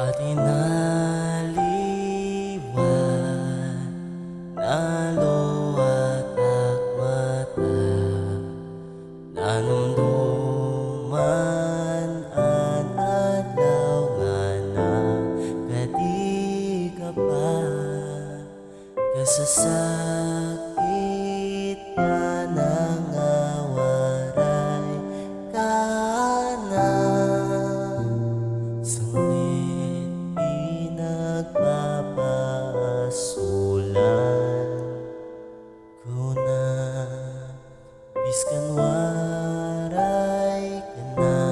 Atinaliwan, naluwat at mata, nanumduman ang adlaw nga nagkadi ka pa, kasasakit ka ng awaray ka na. Nagpapasulan ko na, biskan waray ka na,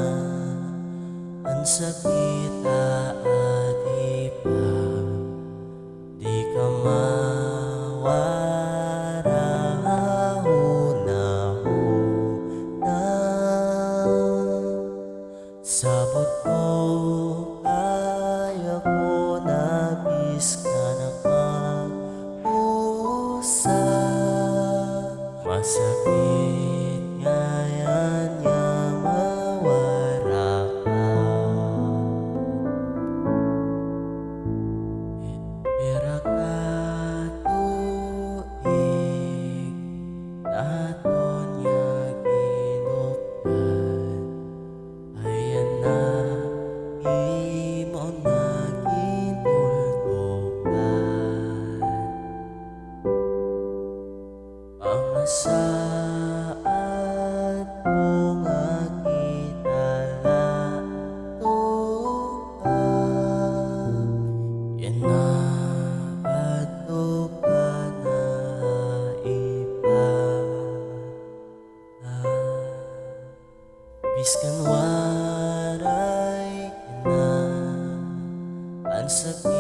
ang sakit adi pa, di ka mawara una-una. Sabot ko kaya ko na biskan masakit ngayon nga mawara ka. Itpira ka tuig naton nga ginuptan, ayan na imo na ginuldukan. Ang saat mo nga kitalatuan, inaadto ka na iba, biskan waray ka na, ang sakit